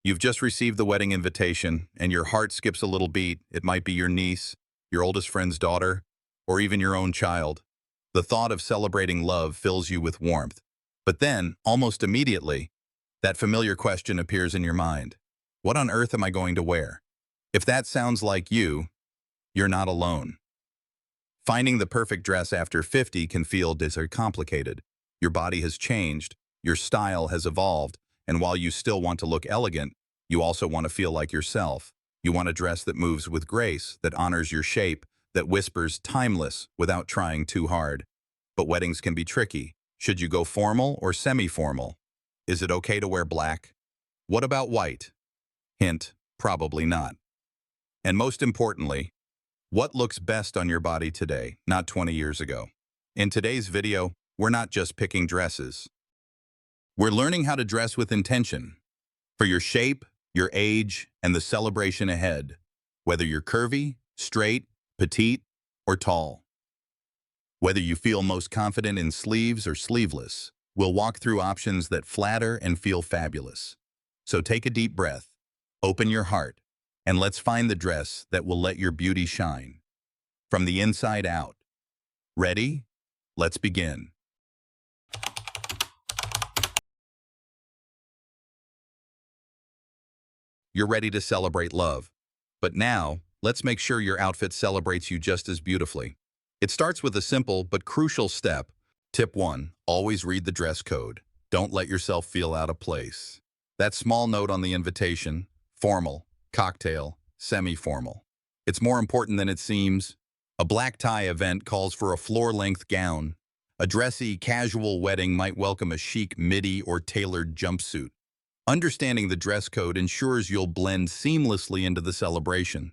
You've just received the wedding invitation, and your heart skips a little beat. It might be your niece, your oldest friend's daughter, or even your own child. The thought of celebrating love fills you with warmth. But then, almost immediately, that familiar question appears in your mind. What on earth am I going to wear? If that sounds like you, you're not alone. Finding the perfect dress after 50 can feel complicated. Your body has changed, your style has evolved, and while you still want to look elegant, you also want to feel like yourself. You want a dress that moves with grace, that honors your shape, that whispers timeless without trying too hard. But weddings can be tricky. Should you go formal or semi-formal? Is it okay to wear black? What about white? Hint, probably not. And most importantly, what looks best on your body today, not 20 years ago? In today's video, we're not just picking dresses. We're learning how to dress with intention for your shape, your age, and the celebration ahead, whether you're curvy, straight, petite, or tall. Whether you feel most confident in sleeves or sleeveless, we'll walk through options that flatter and feel fabulous. So take a deep breath, open your heart, and let's find the dress that will let your beauty shine from the inside out. Ready? Let's begin. You're ready to celebrate love. But now, let's make sure your outfit celebrates you just as beautifully. It starts with a simple but crucial step. Tip 1. Always read the dress code. Don't let yourself feel out of place. That small note on the invitation, formal, cocktail, semi-formal. It's more important than it seems. A black tie event calls for a floor-length gown. A dressy, casual wedding might welcome a chic midi or tailored jumpsuit. Understanding the dress code ensures you'll blend seamlessly into the celebration.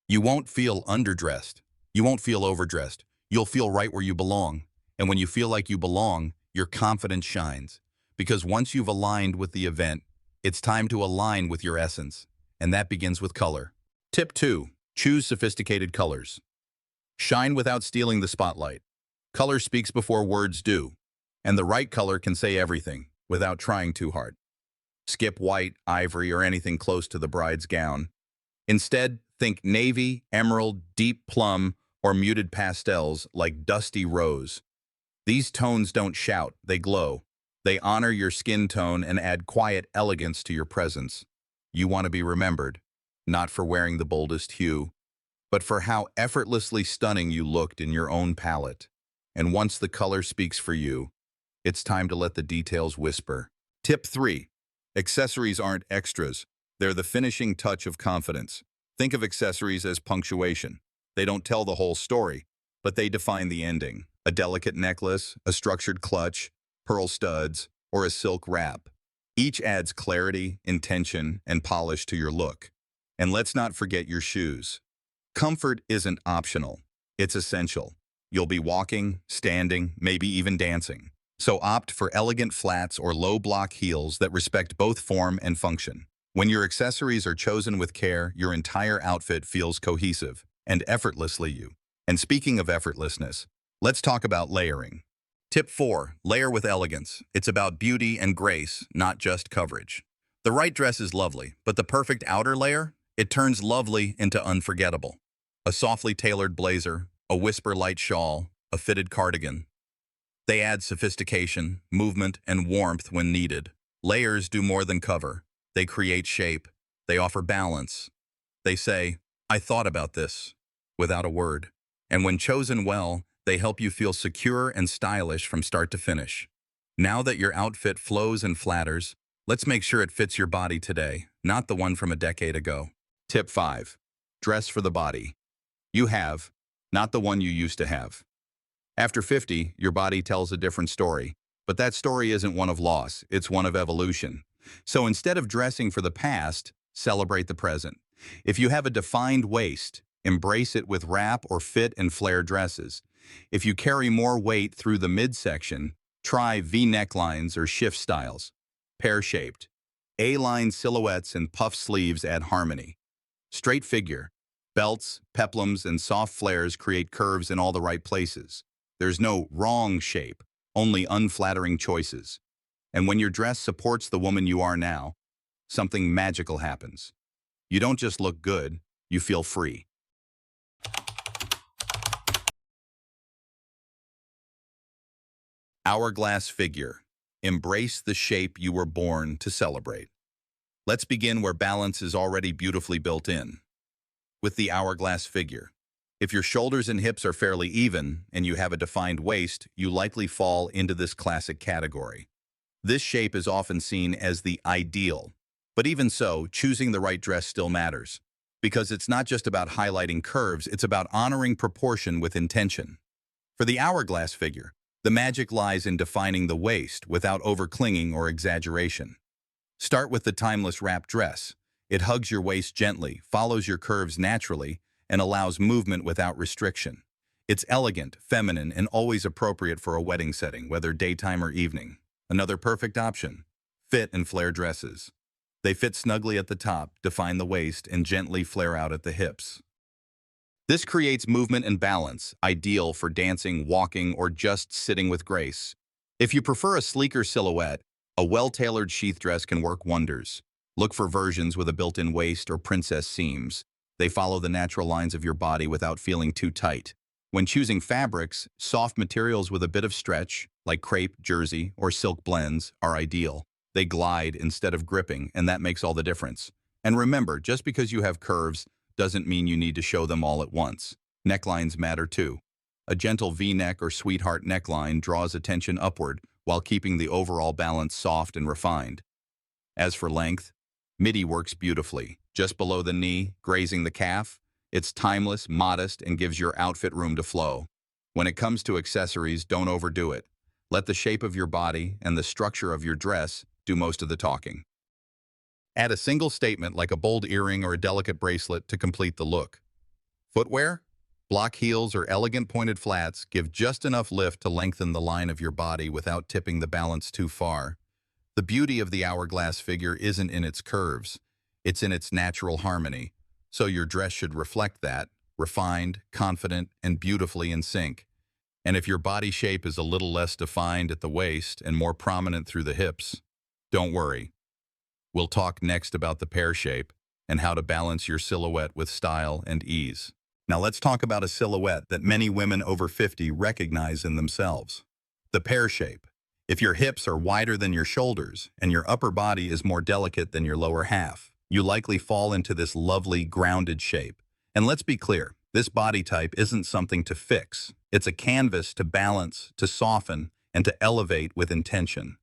You won't feel underdressed. You won't feel overdressed. You'll feel right where you belong. And when you feel like you belong, your confidence shines. Because once you've aligned with the event, it's time to align with your essence. And that begins with color. Tip 2. Choose sophisticated colors. Shine without stealing the spotlight. Color speaks before words do. And the right color can say everything without trying too hard. Skip white, ivory, or anything close to the bride's gown. Instead, think navy, emerald, deep plum, or muted pastels like dusty rose. These tones don't shout, they glow. They honor your skin tone and add quiet elegance to your presence. You want to be remembered, not for wearing the boldest hue, but for how effortlessly stunning you looked in your own palette. And once the color speaks for you, it's time to let the details whisper. Tip 3. Accessories aren't extras. They're the finishing touch of confidence. Think of accessories as punctuation. They don't tell the whole story, but they define the ending. A delicate necklace, a structured clutch, pearl studs, or a silk wrap. Each adds clarity, intention, and polish to your look. And let's not forget your shoes. Comfort isn't optional. It's essential. You'll be walking, standing, maybe even dancing. So opt for elegant flats or low-block heels that respect both form and function. When your accessories are chosen with care, your entire outfit feels cohesive and effortlessly you. And speaking of effortlessness, let's talk about layering. Tip 4. Layer with elegance. It's about beauty and grace, not just coverage. The right dress is lovely, but the perfect outer layer? It turns lovely into unforgettable. A softly tailored blazer, a whisper light shawl, a fitted cardigan. They add sophistication, movement, and warmth when needed. Layers do more than cover. They create shape. They offer balance. They say, I thought about this, without a word. And when chosen well, they help you feel secure and stylish from start to finish. Now that your outfit flows and flatters, let's make sure it fits your body today, not the one from a decade ago. Tip 5. Dress for the body you have, not the one you used to have. After 50, your body tells a different story, but that story isn't one of loss, it's one of evolution. So instead of dressing for the past, celebrate the present. If you have a defined waist, embrace it with wrap or fit and flare dresses. If you carry more weight through the midsection, try V necklines or shift styles. Pear-shaped. A-line silhouettes and puff sleeves add harmony. Straight figure. Belts, peplums, and soft flares create curves in all the right places. There's no wrong shape, only unflattering choices. And when your dress supports the woman you are now, something magical happens. You don't just look good, you feel free. Hourglass figure. Embrace the shape you were born to celebrate. Let's begin where balance is already beautifully built in, with the hourglass figure. If your shoulders and hips are fairly even and you have a defined waist, you likely fall into this classic category. This shape is often seen as the ideal, but even so, choosing the right dress still matters. Because it's not just about highlighting curves, it's about honoring proportion with intention. For the hourglass figure, the magic lies in defining the waist without overclinging or exaggeration. Start with the timeless wrap dress. It hugs your waist gently, follows your curves naturally, and allows movement without restriction. It's elegant, feminine, and always appropriate for a wedding setting, whether daytime or evening. Another perfect option: fit and flare dresses. They fit snugly at the top, define the waist, and gently flare out at the hips. This creates movement and balance, ideal for dancing, walking, or just sitting with grace. If you prefer a sleeker silhouette, a well-tailored sheath dress can work wonders. Look for versions with a built-in waist or princess seams. They follow the natural lines of your body without feeling too tight. When choosing fabrics, soft materials with a bit of stretch, like crepe, jersey, or silk blends, are ideal. They glide instead of gripping, and that makes all the difference. And remember, just because you have curves doesn't mean you need to show them all at once. Necklines matter too. A gentle V-neck or sweetheart neckline draws attention upward while keeping the overall balance soft and refined. As for length, midi works beautifully. Just below the knee, grazing the calf, it's timeless, modest, and gives your outfit room to flow. When it comes to accessories, don't overdo it. Let the shape of your body and the structure of your dress do most of the talking. Add a single statement like a bold earring or a delicate bracelet to complete the look. Footwear? Block heels or elegant pointed flats give just enough lift to lengthen the line of your body without tipping the balance too far. The beauty of the hourglass figure isn't in its curves, it's in its natural harmony. So your dress should reflect that, refined, confident, and beautifully in sync. And if your body shape is a little less defined at the waist and more prominent through the hips, don't worry. We'll talk next about the pear shape and how to balance your silhouette with style and ease. Now let's talk about a silhouette that many women over 50 recognize in themselves. The pear shape. If your hips are wider than your shoulders and your upper body is more delicate than your lower half, you likely fall into this lovely, grounded shape. And let's be clear, this body type isn't something to fix. It's a canvas to balance, to soften, and to elevate with intention.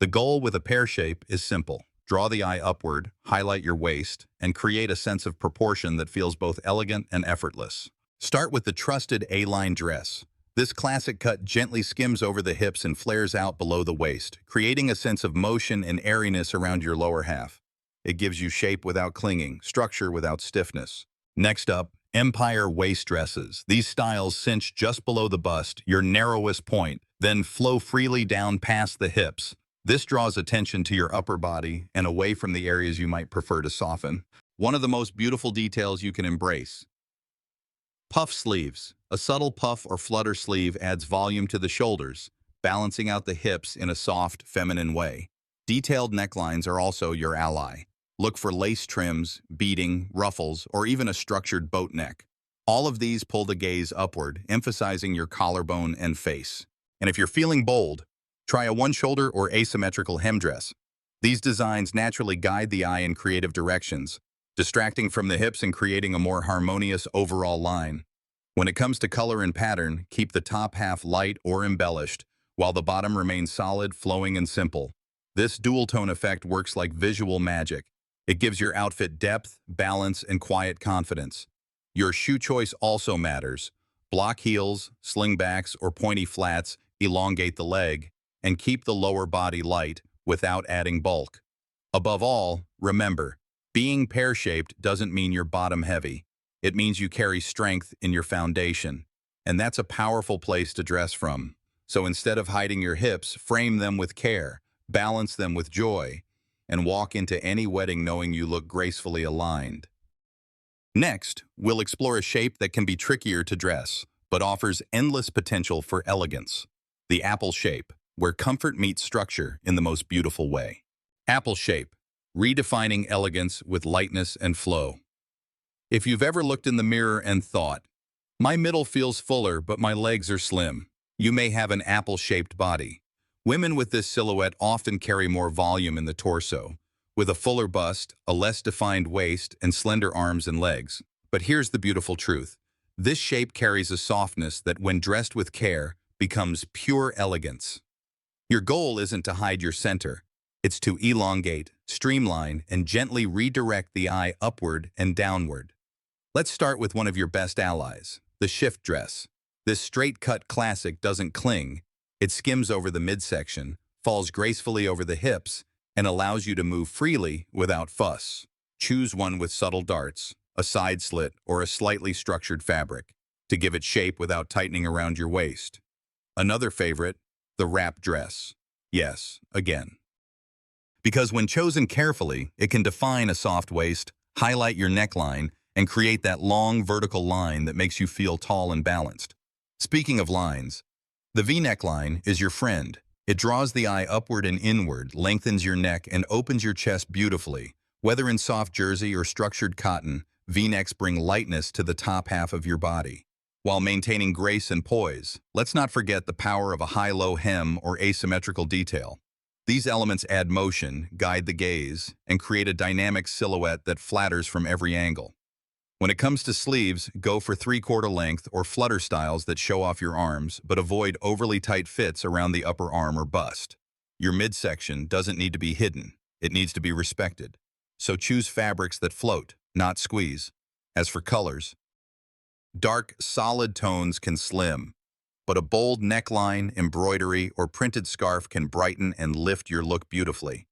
The goal with a pear shape is simple. Draw the eye upward, highlight your waist, and create a sense of proportion that feels both elegant and effortless. Start with the trusted A-line dress. This classic cut gently skims over the hips and flares out below the waist, creating a sense of motion and airiness around your lower half. It gives you shape without clinging, structure without stiffness. Next up, empire waist dresses. These styles cinch just below the bust, your narrowest point, then flow freely down past the hips. This draws attention to your upper body and away from the areas you might prefer to soften. One of the most beautiful details you can embrace. Puff sleeves. A subtle puff or flutter sleeve adds volume to the shoulders, balancing out the hips in a soft, feminine way. Detailed necklines are also your ally. Look for lace trims, beading, ruffles, or even a structured boat neck. All of these pull the gaze upward, emphasizing your collarbone and face. And if you're feeling bold, try a one-shoulder or asymmetrical hem dress. These designs naturally guide the eye in creative directions, distracting from the hips and creating a more harmonious overall line. When it comes to color and pattern, keep the top half light or embellished, while the bottom remains solid, flowing, and simple. This dual-tone effect works like visual magic. It gives your outfit depth, balance, and quiet confidence. Your shoe choice also matters. Block heels, slingbacks, or pointy flats elongate the leg and keep the lower body light without adding bulk. Above all, remember, being pear-shaped doesn't mean you're bottom-heavy. It means you carry strength in your foundation, and that's a powerful place to dress from. So instead of hiding your hips, frame them with care, balance them with joy, and walk into any wedding knowing you look gracefully aligned. Next, we'll explore a shape that can be trickier to dress, but offers endless potential for elegance. The apple shape, where comfort meets structure in the most beautiful way. Apple shape. redefining elegance with lightness and flow. If you've ever looked in the mirror and thought, "My middle feels fuller, but my legs are slim," you may have an apple-shaped body. Women with this silhouette often carry more volume in the torso, with a fuller bust, a less defined waist, and slender arms and legs. But here's the beautiful truth. This shape carries a softness that, when dressed with care, becomes pure elegance. Your goal isn't to hide your center. It's to elongate, streamline, and gently redirect the eye upward and downward. Let's start with one of your best allies, the shift dress. This straight-cut classic doesn't cling. It skims over the midsection, falls gracefully over the hips, and allows you to move freely without fuss. Choose one with subtle darts, a side slit, or a slightly structured fabric to give it shape without tightening around your waist. Another favorite, the wrap dress. Yes, again. Because when chosen carefully, it can define a soft waist, highlight your neckline, and create that long vertical line that makes you feel tall and balanced. Speaking of lines, the V-neckline is your friend. It draws the eye upward and inward, lengthens your neck, and opens your chest beautifully. Whether in soft jersey or structured cotton, V-necks bring lightness to the top half of your body. While maintaining grace and poise, let's not forget the power of a high-low hem or asymmetrical detail. These elements add motion, guide the gaze, and create a dynamic silhouette that flatters from every angle. When it comes to sleeves, go for 3/4 length or flutter styles that show off your arms, but avoid overly tight fits around the upper arm or bust. Your midsection doesn't need to be hidden. It needs to be respected. So choose fabrics that float, not squeeze. As for colors, dark, solid tones can slim, but a bold neckline, embroidery, or printed scarf can brighten and lift your look beautifully.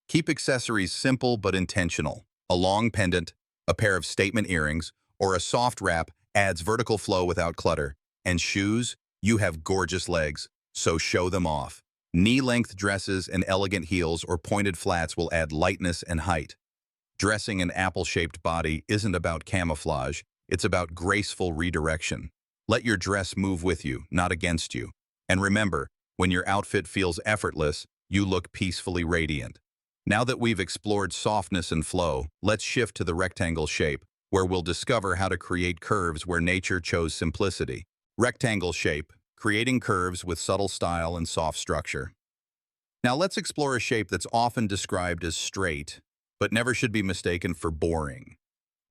Keep accessories simple but intentional. A long pendant, a pair of statement earrings, or a soft wrap adds vertical flow without clutter. And shoes, you have gorgeous legs, so show them off. Knee-length dresses and elegant heels or pointed flats will add lightness and height. Dressing an apple-shaped body isn't about camouflage, it's about graceful redirection. Let your dress move with you, not against you. And remember, when your outfit feels effortless, you look peacefully radiant. Now that we've explored softness and flow, let's shift to the rectangle shape, where we'll discover how to create curves where nature chose simplicity. Rectangle shape, creating curves with subtle style and soft structure. Now let's explore a shape that's often described as straight, but never should be mistaken for boring.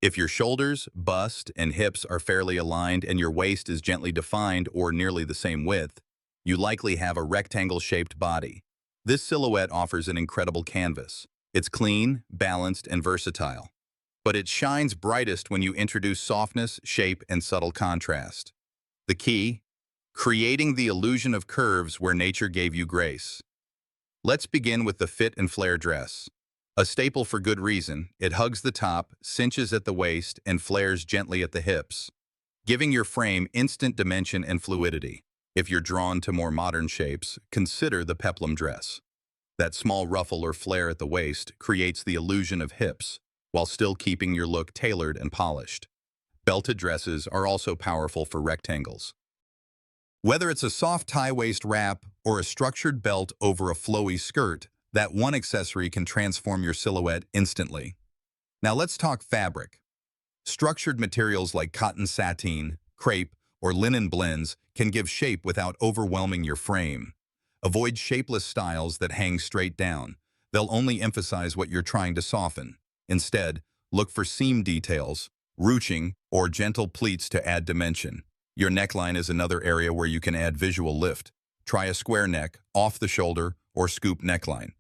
If your shoulders, bust, and hips are fairly aligned and your waist is gently defined or nearly the same width, you likely have a rectangle-shaped body. This silhouette offers an incredible canvas. It's clean, balanced, and versatile. But it shines brightest when you introduce softness, shape, and subtle contrast. The key? Creating the illusion of curves where nature gave you grace. Let's begin with the fit and flare dress. A staple for good reason, it hugs the top, cinches at the waist, and flares gently at the hips, giving your frame instant dimension and fluidity. If you're drawn to more modern shapes, consider the peplum dress. That small ruffle or flare at the waist creates the illusion of hips, while still keeping your look tailored and polished. Belted dresses are also powerful for rectangles. Whether it's a soft tie-waist wrap or a structured belt over a flowy skirt, that one accessory can transform your silhouette instantly. Now let's talk fabric. Structured materials like cotton sateen, crepe, or linen blends can give shape without overwhelming your frame. Avoid shapeless styles that hang straight down. They'll only emphasize what you're trying to soften. Instead, look for seam details, ruching, or gentle pleats to add dimension. Your neckline is another area where you can add visual lift. Try a square neck, off the shoulder, or scoop neckline.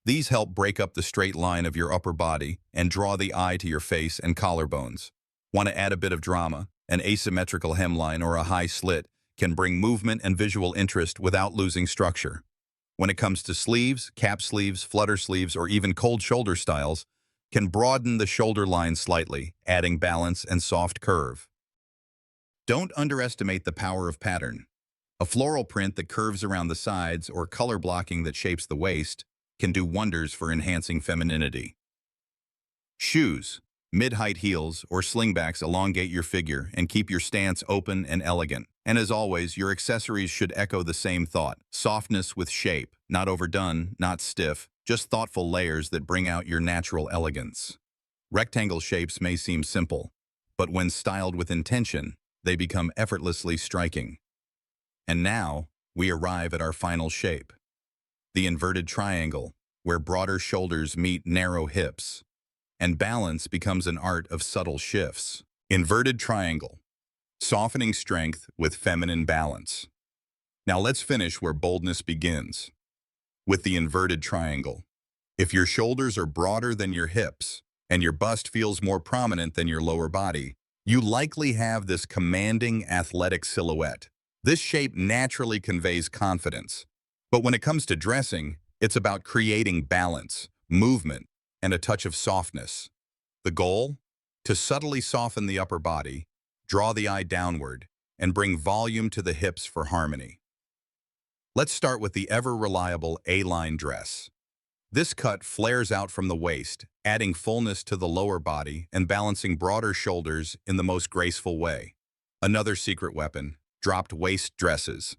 These help break up the straight line of your upper body and draw the eye to your face and collarbones. Want to add a bit of drama? An asymmetrical hemline or a high slit can bring movement and visual interest without losing structure. When it comes to sleeves, cap sleeves, flutter sleeves, or even cold shoulder styles, can broaden the shoulder line slightly, adding balance and soft curve. Don't underestimate the power of pattern. A floral print that curves around the sides or color blocking that shapes the waist can do wonders for enhancing femininity. Shoes, mid-height heels, or slingbacks elongate your figure and keep your stance open and elegant. And as always, your accessories should echo the same thought: softness with shape, not overdone, not stiff, just thoughtful layers that bring out your natural elegance. Rectangle shapes may seem simple, but when styled with intention, they become effortlessly striking. And now, we arrive at our final shape, the inverted triangle, where broader shoulders meet narrow hips, and balance becomes an art of subtle shifts. Inverted triangle, softening strength with feminine balance. Now let's finish where boldness begins, with the inverted triangle. If your shoulders are broader than your hips, and your bust feels more prominent than your lower body, you likely have this commanding athletic silhouette. This shape naturally conveys confidence. But when it comes to dressing, it's about creating balance, movement, and a touch of softness. The goal? To subtly soften the upper body, draw the eye downward, and bring volume to the hips for harmony. Let's start with the ever-reliable A-line dress. This cut flares out from the waist, adding fullness to the lower body and balancing broader shoulders in the most graceful way. Another secret weapon, dropped waist dresses.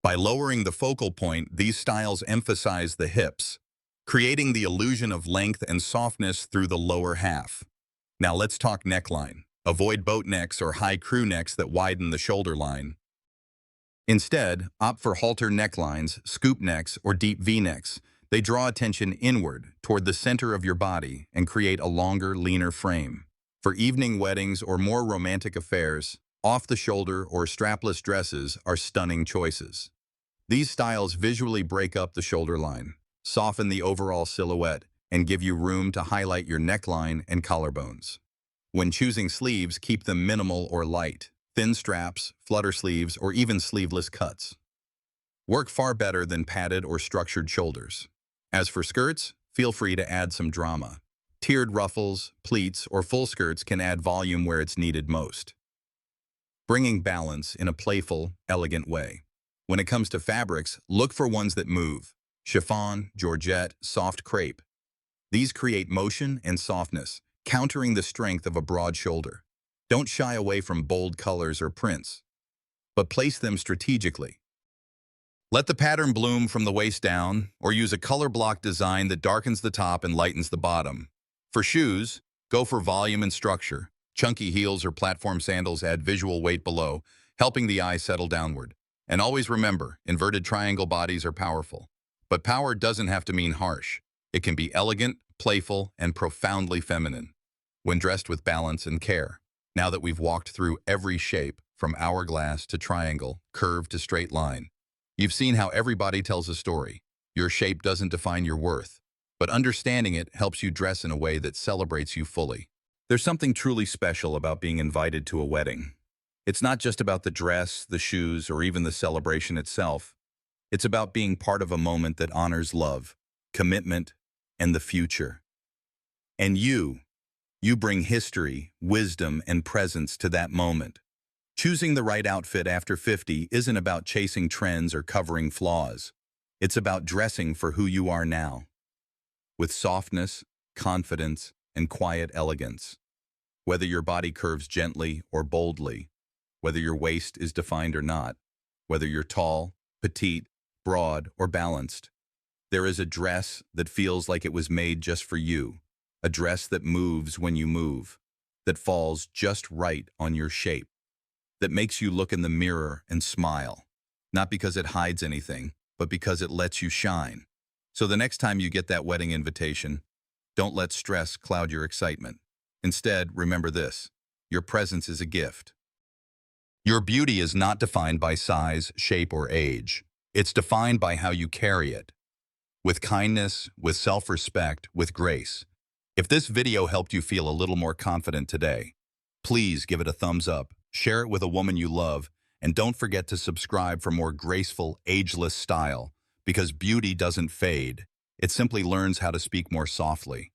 By lowering the focal point, these styles emphasize the hips, creating the illusion of length and softness through the lower half. Now let's talk neckline. Avoid boat necks or high crew necks that widen the shoulder line. Instead, opt for halter necklines, scoop necks, or deep V-necks. They draw attention inward, toward the center of your body, and create a longer, leaner frame. For evening weddings or more romantic affairs, off-the-shoulder or strapless dresses are stunning choices. These styles visually break up the shoulder line, soften the overall silhouette, and give you room to highlight your neckline and collarbones. When choosing sleeves, keep them minimal or light, thin straps, flutter sleeves, or even sleeveless cuts. Work far better than padded or structured shoulders. As for skirts, feel free to add some drama. Tiered ruffles, pleats, or full skirts can add volume where it's needed most. Bringing balance in a playful, elegant way. When it comes to fabrics, look for ones that move. Chiffon, georgette, soft crepe. These create motion and softness, countering the strength of a broad shoulder. Don't shy away from bold colors or prints, but place them strategically. Let the pattern bloom from the waist down, or use a color block design that darkens the top and lightens the bottom. For shoes, go for volume and structure. Chunky heels or platform sandals add visual weight below, helping the eye settle downward. And always remember, inverted triangle bodies are powerful. But power doesn't have to mean harsh. It can be elegant, playful, and profoundly feminine, when dressed with balance and care. Now that we've walked through every shape, from hourglass to triangle, curve to straight line, you've seen how everybody tells a story. Your shape doesn't define your worth, but understanding it helps you dress in a way that celebrates you fully. There's something truly special about being invited to a wedding. It's not just about the dress, the shoes, or even the celebration itself. It's about being part of a moment that honors love, commitment, and the future. And you bring history, wisdom, and presence to that moment. Choosing the right outfit after 50 isn't about chasing trends or covering flaws. It's about dressing for who you are now, with softness, confidence, and quiet elegance. Whether your body curves gently or boldly, whether your waist is defined or not, whether you're tall, petite, broad, or balanced, there is a dress that feels like it was made just for you, a dress that moves when you move, that falls just right on your shape, that makes you look in the mirror and smile, not because it hides anything, but because it lets you shine. So the next time you get that wedding invitation, don't let stress cloud your excitement. Instead, remember this: your presence is a gift. Your beauty is not defined by size, shape, or age. It's defined by how you carry it. With kindness, with self-respect, with grace. If this video helped you feel a little more confident today, please give it a thumbs up, share it with a woman you love, and don't forget to subscribe for more graceful, ageless style, because beauty doesn't fade. It simply learns how to speak more softly.